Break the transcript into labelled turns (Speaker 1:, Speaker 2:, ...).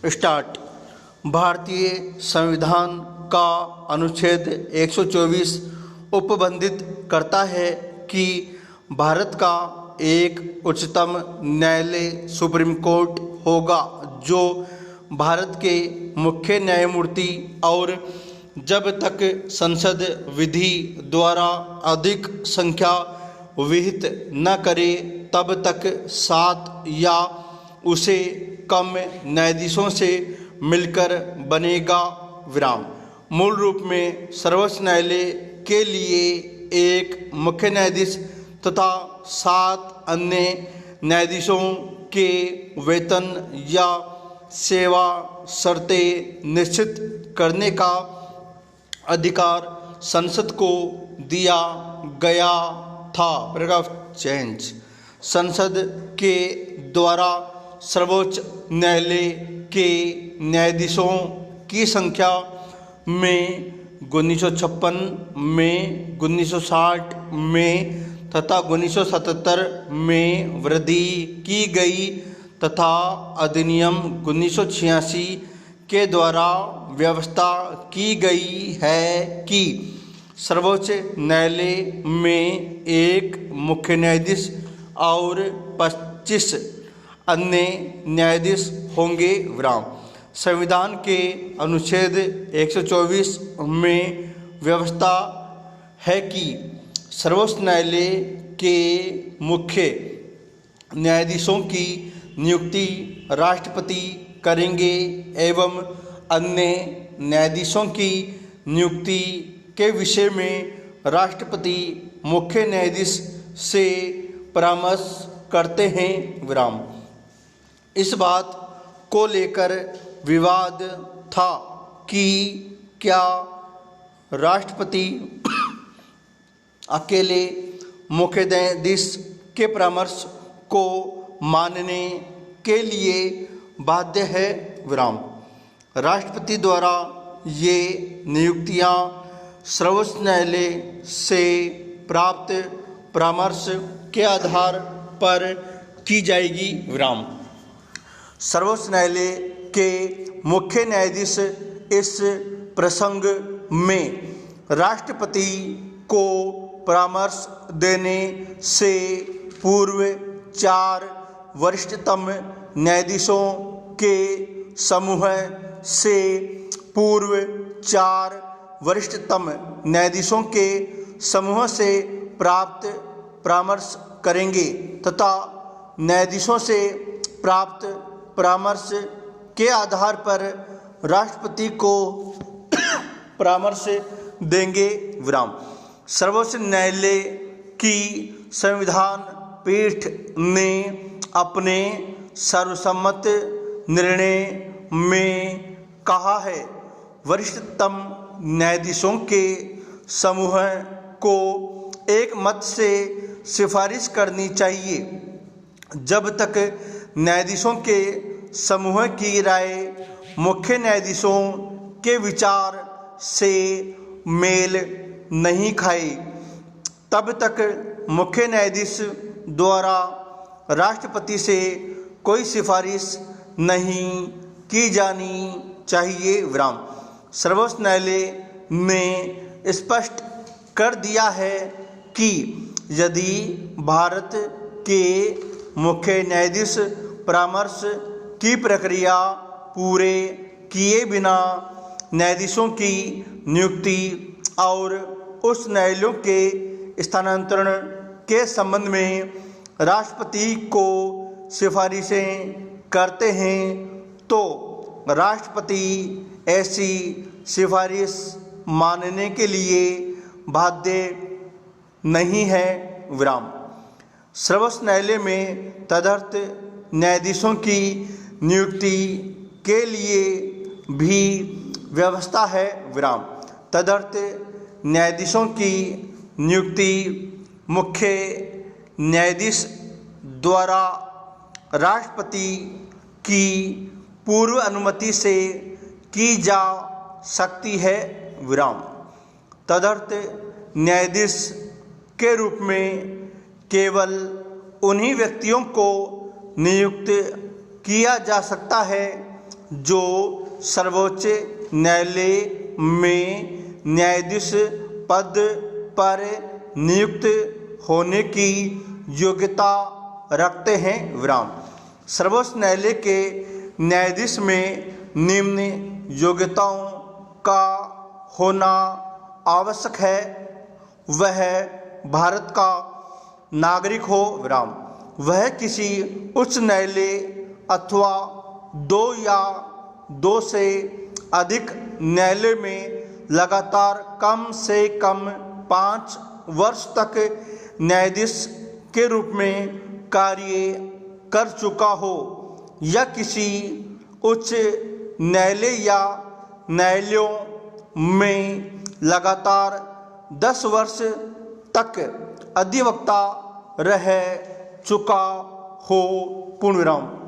Speaker 1: Start. भारतीय संविधान का अनुच्छेद 124 उपबंधित करता है कि भारत का एक उच्चतम न्यायालय सुप्रीम कोर्ट होगा जो भारत के मुख्य न्यायमूर्ति और जब तक संसद विधि द्वारा अधिक संख्या विहित न करे तब तक 7 या उसे कम न्यायाधीशों से मिलकर बनेगा। विराम। मूल रूप में सर्वोच्च न्यायालय के लिए एक मुख्य न्यायाधीश तथा 7 अन्य न्यायाधीशों के वेतन या सेवा शर्तें निश्चित करने का अधिकार संसद को दिया गया था। Paragraph change. संसद के द्वारा सर्वोच्च न्यायालय के न्यायाधीशों की संख्या में 1956 में, 1960 में तथा 1977 में वृद्धि की गई तथा अधिनियम 1986 के द्वारा व्यवस्था की गई है कि सर्वोच्च न्यायालय में एक मुख्य न्यायाधीश और 25 अन्य न्यायाधीश होंगे। विराम। संविधान के अनुच्छेद 124 में व्यवस्था है कि सर्वोच्च न्यायालय के मुख्य न्यायाधीशों की नियुक्ति राष्ट्रपति करेंगे एवं अन्य न्यायाधीशों की नियुक्ति के विषय में राष्ट्रपति मुख्य न्यायाधीश से परामर्श करते हैं। विराम। इस बात को लेकर विवाद था कि क्या राष्ट्रपति अकेले मुख्य न्यायाधीश के परामर्श को मानने के लिए बाध्य है। विराम। राष्ट्रपति द्वारा ये नियुक्तियां सर्वोच्च न्यायालय से प्राप्त परामर्श के आधार पर की जाएगी। विराम। सर्वोच्च न्यायालय के मुख्य न्यायाधीश इस प्रसंग में राष्ट्रपति को परामर्श देने से पूर्व 4 वरिष्ठतम न्यायाधीशों के समूह से पूर्व 4 वरिष्ठतम न्यायाधीशों के समूह से प्राप्त परामर्श करेंगे तथा न्यायाधीशों से प्राप्त परामर्श के आधार पर राष्ट्रपति को परामर्श देंगे। विराम। सर्वोच्च न्यायालय की संविधान पीठ ने अपने सर्वसम्मत निर्णय में कहा है वरिष्ठतम न्यायाधीशों के समूह को एक मत से सिफारिश करनी चाहिए जब तक न्यायाधीशों के समूह की राय मुख्य न्यायाधीशों के विचार से मेल नहीं खाए तब तक मुख्य न्यायाधीश द्वारा राष्ट्रपति से कोई सिफारिश नहीं की जानी चाहिए। विराम। सर्वोच्च न्यायालय ने स्पष्ट कर दिया है कि यदि भारत के मुख्य न्यायाधीश परामर्श की प्रक्रिया पूरे किए बिना न्यायाधीशों की नियुक्ति और उस न्यायालयों के स्थानांतरण के संबंध में राष्ट्रपति को सिफारिशें करते हैं तो राष्ट्रपति ऐसी सिफारिश मानने के लिए बाध्य नहीं है। विराम। सर्वोच्च न्यायालय में तदर्थ न्यायाधीशों की नियुक्ति के लिए भी व्यवस्था है। विराम। तदर्थ न्यायाधीशों की नियुक्ति मुख्य न्यायाधीश द्वारा राष्ट्रपति की पूर्व अनुमति से की जा सकती है। विराम। तदर्थ न्यायाधीश के रूप में केवल उन्हीं व्यक्तियों को नियुक्त किया जा सकता है जो सर्वोच्च न्यायालय में न्यायाधीश पद पर नियुक्त होने की योग्यता रखते हैं विराम। सर्वोच्च न्यायालय के न्यायाधीश में निम्न योग्यताओं का होना आवश्यक है। वह भारत का नागरिक हो विराम। वह किसी उच्च न्यायालय अथवा दो या दो से अधिक न्यायालय में लगातार कम से कम 5 वर्ष तक न्यायाधीश के रूप में कार्य कर चुका हो या किसी उच्च न्यायालय या न्यायालयों में लगातार 10 वर्ष तक अधिवक्ता रह चुका हो। पूर्ण विराम।